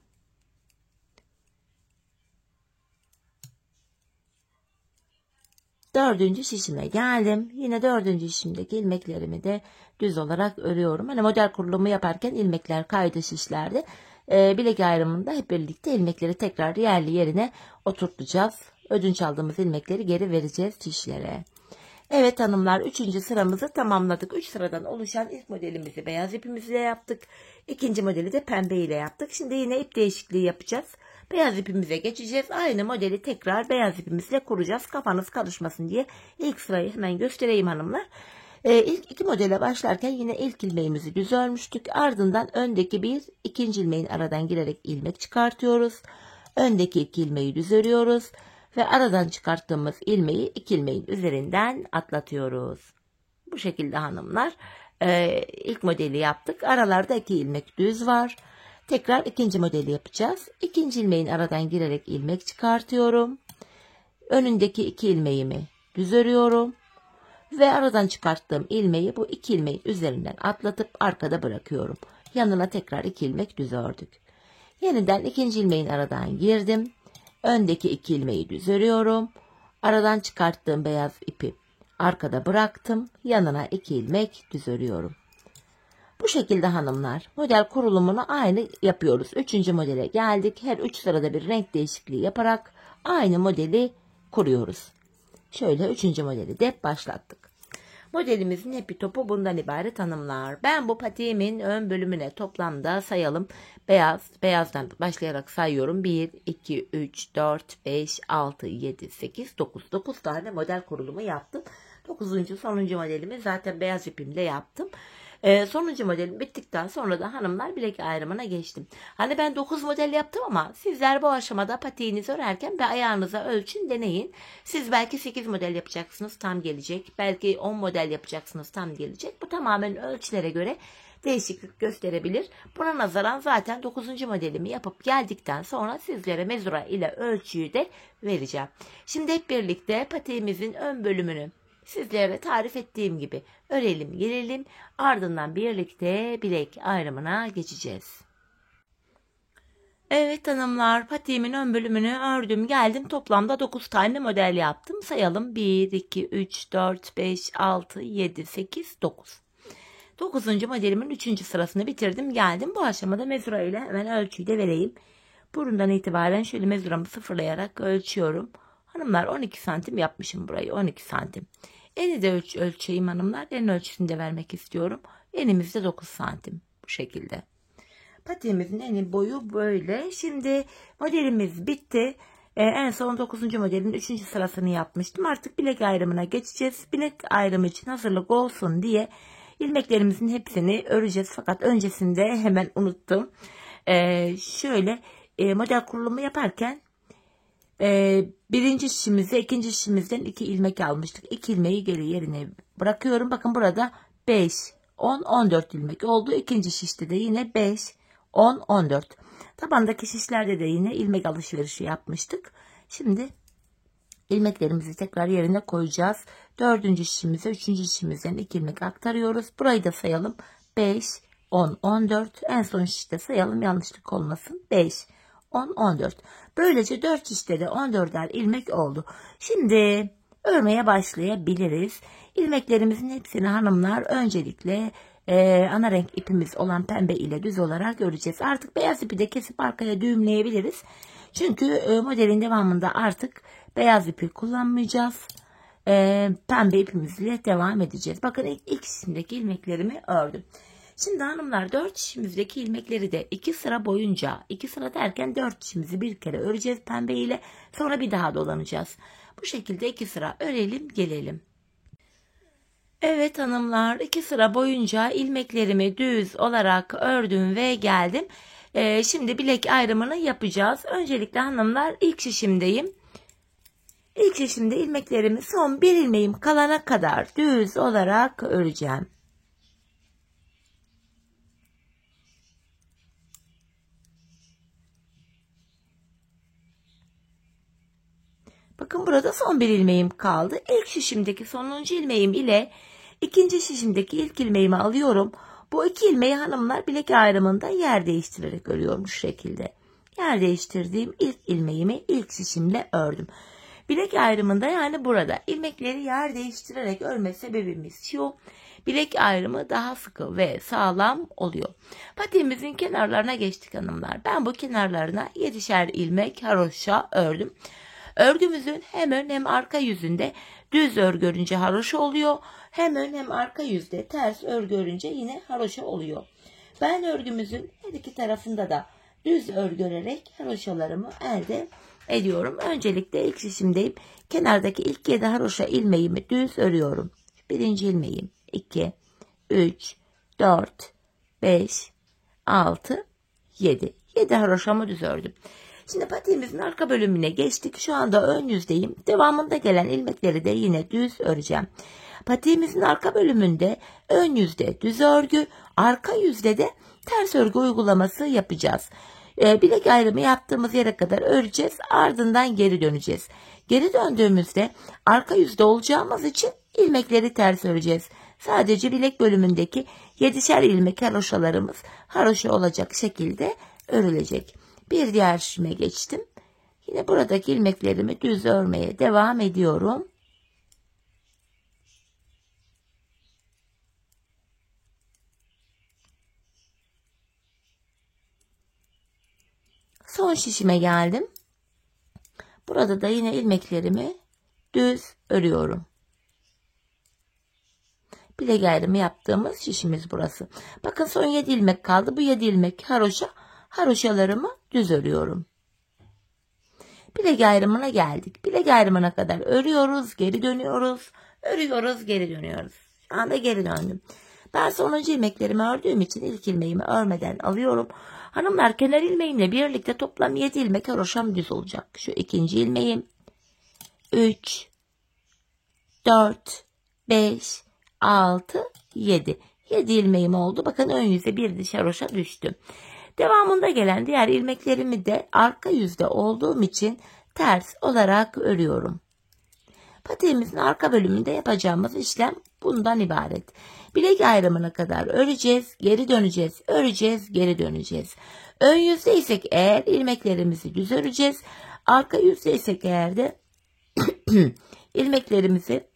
Dördüncü şişime geldim. Yine 4. şişimdeki ilmeklerimi de düz olarak örüyorum. Hani model kurulumu yaparken ilmekler kaydı şişlerde. Bilek ayrımında hep birlikte ilmekleri tekrar yerli yerine oturtacağız. Ödünç aldığımız ilmekleri geri vereceğiz şişlere. Evet hanımlar, 3. sıramızı tamamladık. 3 sıradan oluşan ilk modelimizi beyaz ipimizle yaptık. 2. modeli de pembe ile yaptık. Şimdi yine ip değişikliği yapacağız. Beyaz ipimize geçeceğiz. Aynı modeli tekrar beyaz ipimizle kuracağız. Kafanız karışmasın diye ilk sırayı hemen göstereyim hanımlar. İlk 2 modele başlarken yine ilk ilmeğimizi düz örmüştük. Ardından öndeki 1, 2. ilmeğin aradan girerek ilmek çıkartıyoruz. Öndeki 2 ilmeği düz örüyoruz. Ve aradan çıkarttığımız ilmeği 2 ilmeğin üzerinden atlatıyoruz. Bu şekilde hanımlar ilk modeli yaptık. Aralarda 2 ilmek düz var. Tekrar 2. modeli yapacağız. 2. ilmeğin aradan girerek ilmek çıkartıyorum. Önündeki 2 ilmeğimi düz örüyorum. Ve aradan çıkarttığım ilmeği bu 2 ilmeğin üzerinden atlatıp arkada bırakıyorum. Yanına tekrar 2 ilmek düz ördük. Yeniden 2. ilmeğin aradan girdim. Öndeki 2 ilmeği düz örüyorum. Aradan çıkarttığım beyaz ipi arkada bıraktım. Yanına 2 ilmek düz örüyorum. Bu şekilde hanımlar model kurulumunu aynı yapıyoruz. 3. modele geldik. Her 3 sırada bir renk değişikliği yaparak aynı modeli kuruyoruz. Şöyle 3. modeli de başlattık. Modelimizin hepi topu bundan ibaret hanımlar. Ben bu patiğimin ön bölümüne toplamda sayalım. Beyazdan başlayarak sayıyorum. 1, 2, 3, 4, 5, 6, 7, 8, 9. 9 tane model kurulumu yaptım. 9. sonuncu modelimi zaten beyaz ipimle yaptım. Sonuncu modelim bittikten sonra da hanımlar bilek ayrımına geçtim. Hani ben 9 model yaptım ama sizler bu aşamada patiğinizi örerken bir ayağınıza ölçün, deneyin. Siz belki 8 model yapacaksınız, tam gelecek. Belki 10 model yapacaksınız, tam gelecek. Bu tamamen ölçülere göre değişiklik gösterebilir. Buna nazaran zaten 9. modelimi yapıp geldikten sonra sizlere mezura ile ölçüyü de vereceğim. Şimdi hep birlikte patiğimizin ön bölümünü sizlere tarif ettiğim gibi örelim, gelelim. Ardından birlikte bilek ayrımına geçeceğiz. Evet hanımlar, patiğimin ön bölümünü ördüm geldim. Toplamda 9 tane model yaptım. Sayalım: 1, 2, 3, 4, 5, 6, 7, 8, 9. 9. modelimin 3. sırasını bitirdim geldim. Bu aşamada mezura ile hemen ölçüyü de vereyim. Burundan itibaren şöyle mezuramı sıfırlayarak ölçüyorum. Hanımlar 12 santim yapmışım burayı, 12 santim. Eni de ölçeyim hanımlar. En ölçüsünü de vermek istiyorum. Enimizde 9 santim bu şekilde. Patiğimizin eni boyu böyle. Şimdi modelimiz bitti. En son 9. modelin 3. sırasını yapmıştım. Artık bilek ayrımına geçeceğiz. Bilek ayrımı için hazırlık olsun diye ilmeklerimizin hepsini öreceğiz. Fakat öncesinde hemen unuttum. Şöyle model kurulumu yaparken birinci şişimize, ikinci şişimizden 2 ilmek almıştık. 2 ilmeği geri yerine bırakıyorum. Bakın burada 5, 10, 14 ilmek oldu. İkinci şişte de yine 5, 10, 14. Tabandaki şişlerde de yine ilmek alışverişi yapmıştık. Şimdi ilmeklerimizi tekrar yerine koyacağız. Dördüncü şişimize, üçüncü şişimizden 2 ilmek aktarıyoruz. Burayı da sayalım: 5, 10, 14. En son şişte sayalım, yanlışlık olmasın: 5, 10, 14. Böylece 4 şişte de 14'er ilmek oldu. Şimdi örmeye başlayabiliriz. İlmeklerimizin hepsini hanımlar öncelikle ana renk ipimiz olan pembe ile düz olarak öreceğiz. Artık beyaz ipi de kesip arkaya düğümleyebiliriz. Çünkü modelin devamında artık beyaz ipi kullanmayacağız. Pembe ipimizle devam edeceğiz. Bakın ilk şişimdeki ilmeklerimi ördüm. Şimdi hanımlar 4 şişimizdeki ilmekleri de 2 sıra boyunca, 2 sıra derken 4 şişimizi bir kere öreceğiz pembe ile, sonra bir daha dolanacağız. Bu şekilde 2 sıra örelim gelelim. Evet hanımlar, 2 sıra boyunca ilmeklerimi düz olarak ördüm ve geldim. Şimdi bilek ayrımını yapacağız. Öncelikle hanımlar ilk şişimdeyim. İlk şişimde ilmeklerimi son bir ilmeğim kalana kadar düz olarak öreceğim. Bakın burada son bir ilmeğim kaldı. İlk şişimdeki sonuncu ilmeğim ile ikinci şişimdeki ilk ilmeğimi alıyorum. Bu 2 ilmeği hanımlar bilek ayrımında yer değiştirerek örüyorum şu şekilde. Yer değiştirdiğim ilk ilmeğimi ilk şişimle ördüm. Bilek ayrımında, yani burada ilmekleri yer değiştirerek örme sebebimiz şu: bilek ayrımı daha sıkı ve sağlam oluyor. Patiğimizin kenarlarına geçtik hanımlar. Ben bu kenarlarına 7'şer ilmek haroşa ördüm. Örgümüzün hem ön hem arka yüzünde düz örgü örünce haroşa oluyor. Hem ön hem arka yüzde ters örgü örünce yine haroşa oluyor. Ben örgümüzün her iki tarafında da düz örgü örerek haroşalarımı elde ediyorum. Öncelikle ilk şişimdeyim. Kenardaki ilk 7 haroşa ilmeğimi düz örüyorum. Birinci ilmeğim 2, 3, 4, 5, 6, 7. 7 haroşamı düz ördüm. Şimdi patiğimizin arka bölümüne geçtik. Şu anda ön yüzdeyim. Devamında gelen ilmekleri de yine düz öreceğim. Patiğimizin arka bölümünde ön yüzde düz örgü, arka yüzde de ters örgü uygulaması yapacağız. Bilek ayrımı yaptığımız yere kadar öreceğiz. Ardından geri döneceğiz. Geri döndüğümüzde arka yüzde olacağımız için ilmekleri ters öreceğiz. Sadece bilek bölümündeki 7'şer ilmek haroşalarımız haroşa olacak şekilde örülecek. Bir diğer şişime geçtim. Yine buradaki ilmeklerimi düz örmeye devam ediyorum. Son şişime geldim. Burada da yine ilmeklerimi düz örüyorum. Bilek ayrımı yaptığımız şişimiz burası. Bakın son 7 ilmek kaldı. Bu 7 ilmek haroşa. Haroşalarımı düz örüyorum. Bilek ayrımına geldik. Bilek ayrımına kadar örüyoruz, geri dönüyoruz. Örüyoruz, geri dönüyoruz. Şu anda geri döndüm. Ben sonuncu ilmeklerimi ördüğüm için ilk ilmeğimi örmeden alıyorum. Hanımlar, kenar ilmeğimle birlikte toplam 7 ilmek haroşam düz olacak. Şu ikinci ilmeğim. 3, 4, 5, 6, 7. 7 ilmeğim oldu. Bakın ön yüze bir diş haroşa düştü. Devamında gelen diğer ilmeklerimi de arka yüzde olduğum için ters olarak örüyorum. Patiğimizin arka bölümünde yapacağımız işlem bundan ibaret. Bilek ayrımına kadar öreceğiz, geri döneceğiz, öreceğiz, geri döneceğiz. Ön yüzde isek eğer ilmeklerimizi düz öreceğiz. Arka yüzde isek eğer de ilmeklerimizi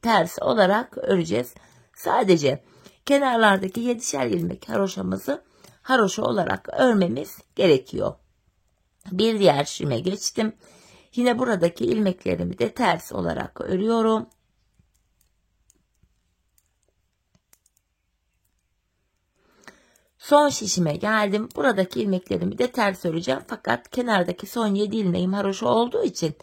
ters olarak öreceğiz. Sadece kenarlardaki 7'şer ilmek haroşamızı haroşa olarak örmemiz gerekiyor. Bir diğer şişime geçtim. Yine buradaki ilmeklerimi de ters olarak örüyorum. Son şişime geldim. Buradaki ilmeklerimi de ters öreceğim. Fakat kenardaki son 7 ilmeğim haroşa olduğu için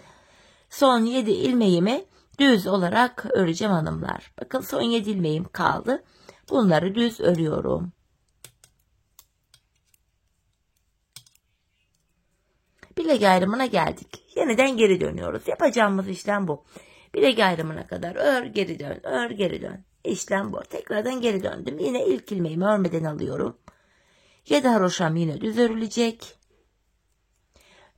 son 7 ilmeğimi düz olarak öreceğim hanımlar. Bakın son 7 ilmeğim kaldı. Bunları düz örüyorum. Bilek ayrımına geldik. Yeniden geri dönüyoruz. Yapacağımız işlem bu. Bilek ayrımına kadar ör, geri dön, ör, geri dön. İşlem bu. Tekrardan geri döndüm. Yine ilk ilmeğimi örmeden alıyorum. 7 haroşam yine düz örülecek.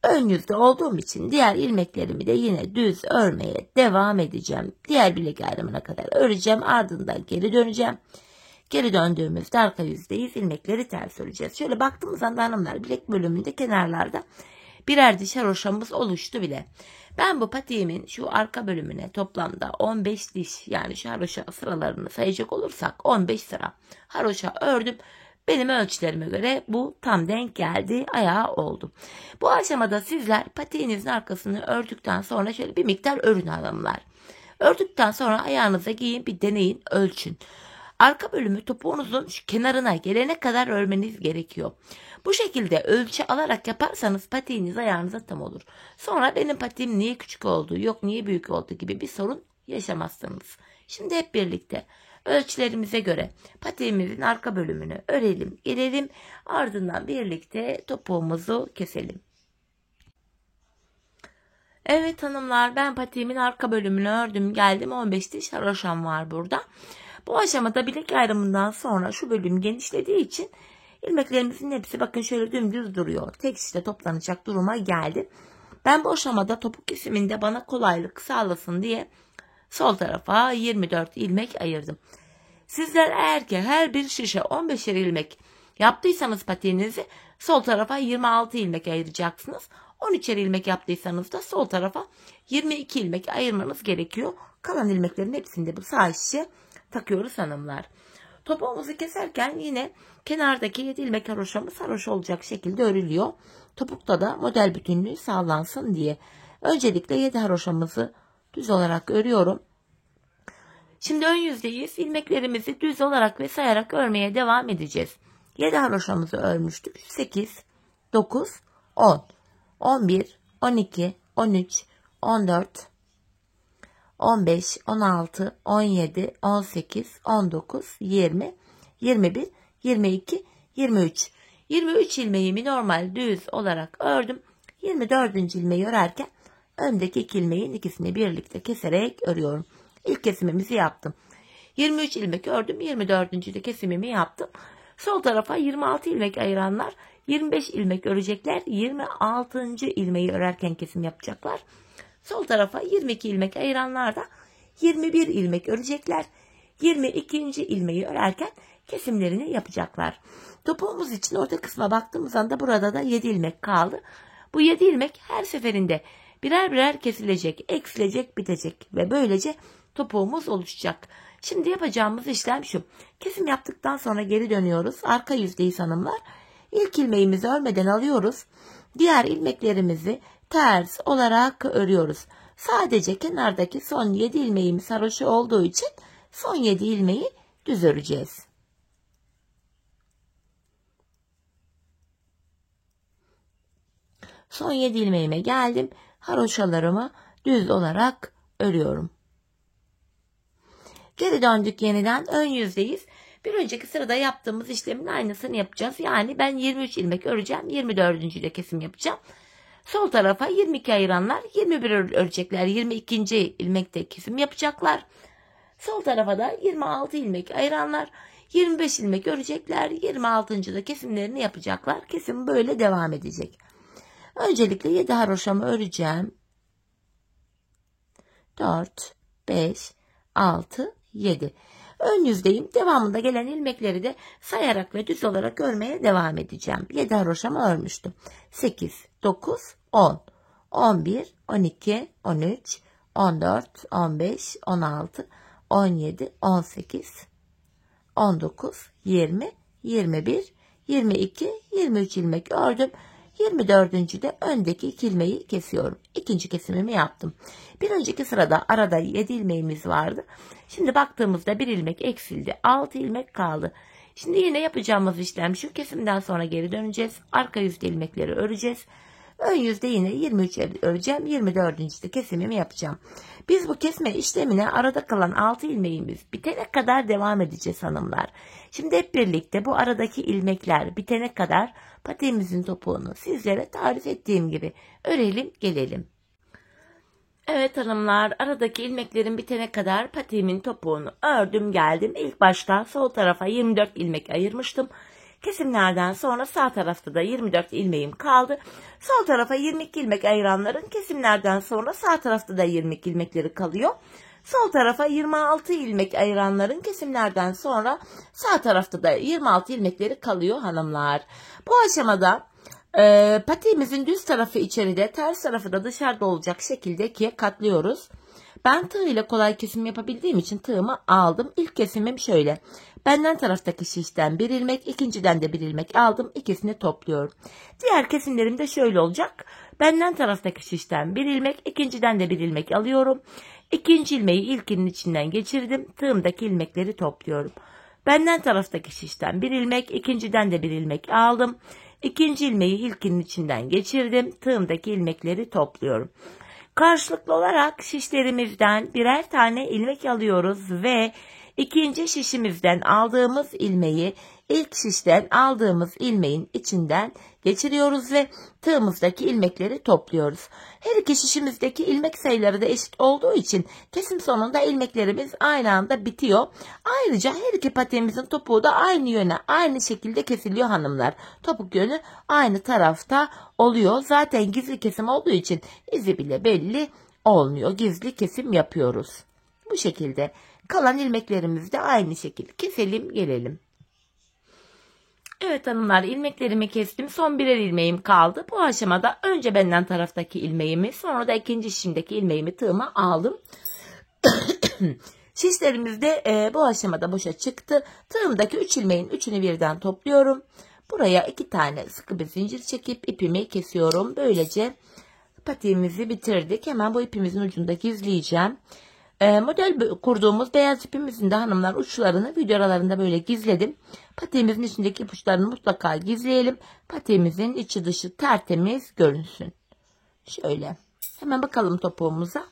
Ön yüzde olduğum için diğer ilmeklerimi de yine düz örmeye devam edeceğim. Diğer bilek ayrımına kadar öreceğim. Ardından geri döneceğim. Geri döndüğümüzde arka yüzdeyiz. İlmekleri ters öreceğiz. Şöyle baktığımız anda hanımlar bilek bölümünde kenarlarda birer diş haroşamız oluştu bile. Ben bu patiğimin şu arka bölümüne toplamda 15 diş, yani şu haroşa sıralarını sayacak olursak 15 sıra haroşa ördüm. Benim ölçülerime göre bu tam denk geldi, ayağı oldu. Bu aşamada sizler patiğinizin arkasını ördükten sonra şöyle bir miktar örün hanımlar. Ördükten sonra ayağınıza giyin, bir deneyin, ölçün. Arka bölümü topuğunuzun şu kenarına gelene kadar örmeniz gerekiyor. Bu şekilde ölçü alarak yaparsanız patiğiniz ayağınıza tam olur. Sonra benim patiğim niye küçük oldu, yok niye büyük oldu gibi bir sorun yaşamazsınız. Şimdi hep birlikte ölçülerimize göre patiğimizin arka bölümünü örelim, gelelim. Ardından birlikte topuğumuzu keselim. Evet hanımlar, ben patiğimin arka bölümünü ördüm, geldim. 15 diş haroşam var burada. Bu aşamada bilek ayrımından sonra şu bölüm genişlediği için ilmeklerimizin hepsi bakın şöyle dümdüz duruyor. Tek şişte toplanacak duruma geldi. Ben bu aşamada topuk kesiminde bana kolaylık sağlasın diye sol tarafa 24 ilmek ayırdım. Sizler eğer ki her bir şişe 15'er ilmek yaptıysanız patiğinizi sol tarafa 26 ilmek ayıracaksınız. 13'er ilmek yaptıysanız da sol tarafa 22 ilmek ayırmanız gerekiyor. Kalan ilmeklerin hepsini de bu sağ şişe takıyoruz hanımlar. Topuğumuzu keserken yine kenardaki 7 ilmek haroşamız haroşa olacak şekilde örülüyor. Topukta da model bütünlüğü sağlansın diye. Öncelikle 7 haroşamızı düz olarak örüyorum. Şimdi ön yüzdeyiz. İlmeklerimizi düz olarak ve sayarak örmeye devam edeceğiz. 7 haroşamızı örmüştük. 8, 9, 10, 11, 12, 13, 14, 15, 16, 17, 18, 19, 20, 21, 22, 23. 23 ilmeğimi normal düz olarak ördüm. 24. ilmeği örerken öndeki 2 ilmeğin ikisini birlikte keserek örüyorum. İlk kesimimizi yaptım. 23 ilmek ördüm. 24. de kesimimi yaptım. Sol tarafa 26 ilmek ayıranlar 25 ilmek örecekler. 26. ilmeği örerken kesim yapacaklar. Sol tarafa 22 ilmek ayıranlar da 21 ilmek örecekler. 22. ilmeği örerken kesimlerini yapacaklar. Topuğumuz için orta kısma baktığımız anda burada da 7 ilmek kaldı. Bu 7 ilmek her seferinde birer birer kesilecek, eksilecek, bitecek ve böylece topuğumuz oluşacak. Şimdi yapacağımız işlem şu. Kesim yaptıktan sonra geri dönüyoruz. Arka yüzdeyiz hanımlar. İlk ilmeğimizi örmeden alıyoruz. Diğer ilmeklerimizi ters olarak örüyoruz. Sadece kenardaki son 7 ilmeğimiz haroşa olduğu için son 7 ilmeği düz öreceğiz. Son 7 ilmeğime geldim. Haroşalarımı düz olarak örüyorum. Geri döndük yeniden. Ön yüzdeyiz. Bir önceki sırada yaptığımız işlemin aynısını yapacağız. Yani ben 23 ilmek öreceğim. 24. de kesim yapacağım. Sol tarafa 22 ayıranlar 21 örecekler. 22. ilmekte kesim yapacaklar. Sol tarafa da 26 ilmek ayıranlar 25 ilmek örecekler. 26. da kesimlerini yapacaklar. Kesim böyle devam edecek. Öncelikle 7 haroşamı öreceğim. 4, 5, 6, 7. Ön yüzdeyim. Devamında gelen ilmekleri de sayarak ve düz olarak örmeye devam edeceğim. 7 haroşamı örmüştüm. 8, 9, 10, 11, 12, 13, 14, 15, 16, 17, 18, 19, 20, 21, 22, 23 ilmek ördüm. 24. de öndeki 2 ilmeği kesiyorum. İkinci kesimimi yaptım. Bir önceki sırada arada 7 ilmeğimiz vardı. Şimdi baktığımızda 1 ilmek eksildi. 6 ilmek kaldı. Şimdi yine yapacağımız işlem şu: kesimden sonra geri döneceğiz. Arka yüzde ilmekleri öreceğiz. Ön yüzde yine 23 öreceğim. 24. de kesimimi yapacağım. Biz bu kesme işlemine arada kalan 6 ilmeğimiz bitene kadar devam edeceğiz hanımlar. Şimdi hep birlikte bu aradaki ilmekler bitene kadar patiğimizin topuğunu sizlere tarif ettiğim gibi örelim gelelim. Evet hanımlar, aradaki ilmeklerin bitene kadar patiğimin topuğunu ördüm geldim. İlk başta sol tarafa 24 ilmek ayırmıştım. Kesimlerden sonra sağ tarafta da 24 ilmeğim kaldı. Sol tarafa 22 ilmek ayıranların kesimlerden sonra sağ tarafta da 22 ilmekleri kalıyor. Sol tarafa 26 ilmek ayıranların kesimlerden sonra sağ tarafta da 26 ilmekleri kalıyor hanımlar. Bu aşamada patiğimizin düz tarafı içeride, ters tarafı da dışarıda olacak şekilde ikiye katlıyoruz. Ben tığ ile kolay kesim yapabildiğim için tığımı aldım. İlk kesimim şöyle. Benden taraftaki şişten 1 ilmek, ikinciden de 1 ilmek aldım. İkisini topluyorum. Diğer kesimlerim de şöyle olacak. Benden taraftaki şişten 1 ilmek, ikinciden de 1 ilmek alıyorum. İkinci ilmeği ilkinin içinden geçirdim. Tığımdaki ilmekleri topluyorum. Benden taraftaki şişten 1 ilmek, ikinciden de 1 ilmek aldım. İkinci ilmeği ilkinin içinden geçirdim. Tığımdaki ilmekleri topluyorum. Karşılıklı olarak şişlerimizden birer tane ilmek alıyoruz ve ikinci şişimizden aldığımız ilmeği ilk şişten aldığımız ilmeğin içinden geçiriyoruz ve tığımızdaki ilmekleri topluyoruz. Her iki şişimizdeki ilmek sayıları da eşit olduğu için kesim sonunda ilmeklerimiz aynı anda bitiyor. Ayrıca her iki patiğimizin topuğu da aynı yöne, aynı şekilde kesiliyor hanımlar. Topuk yönü aynı tarafta oluyor. Zaten gizli kesim olduğu için izi bile belli olmuyor. Gizli kesim yapıyoruz. Bu şekilde kalan ilmeklerimizi de aynı şekilde keselim gelelim. Evet hanımlar, ilmeklerimi kestim. Son birer ilmeğim kaldı. Bu aşamada önce benden taraftaki ilmeğimi, sonra da ikinci şişimdeki ilmeğimi tığıma aldım. Şişlerimiz de bu aşamada boşa çıktı. Tığımdaki 3 ilmeğin 3'ünü birden topluyorum. Buraya 2 tane sıkı bir zincir çekip ipimi kesiyorum. Böylece patiğimizi bitirdik. Hemen bu ipimizin ucunda gizleyeceğim. Model kurduğumuz beyaz ipimizin de hanımlar uçlarını video aralarında böyle gizledim. Patiğimizin içindeki ipuçlarını mutlaka gizleyelim. Patiğimizin içi dışı tertemiz görünsün. Şöyle. Hemen bakalım topuğumuza.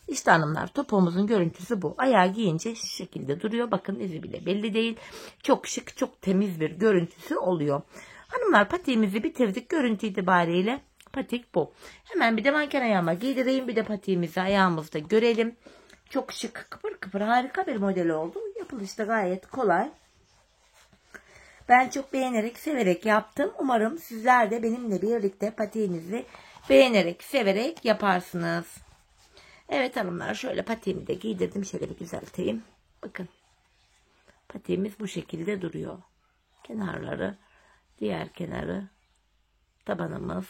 İşte hanımlar, topuğumuzun görüntüsü bu. Ayağı giyince şu şekilde duruyor. Bakın izi bile belli değil. Çok şık, çok temiz bir görüntüsü oluyor. Hanımlar, patiğimizi bitirdik. Görüntü itibariyle patik bu. Hemen bir de manken ayağıma giydireyim. Bir de patiğimizi ayağımızda görelim. Çok şık, kıpır kıpır, harika bir model oldu. Yapılışı da gayet kolay. Ben çok beğenerek, severek yaptım. Umarım sizler de benimle birlikte patiğinizi beğenerek, severek yaparsınız. Evet hanımlar, şöyle patiğimi de giydirdim. Şöyle bir düzelteyim. Bakın. Patiğimiz bu şekilde duruyor. Kenarları, diğer kenarı, tabanımız,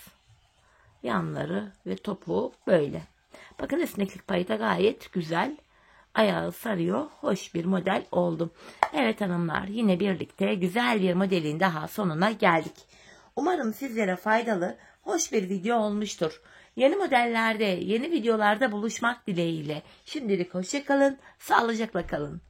yanları ve topuğu böyle. Bakın, esneklik payı da gayet güzel. Ayağı sarıyor. Hoş bir model oldu. Evet hanımlar, yine birlikte güzel bir modelin daha sonuna geldik. Umarım sizlere faydalı, hoş bir video olmuştur. Yeni modellerde, yeni videolarda buluşmak dileğiyle. Şimdilik hoşça kalın, sağlıcakla kalın.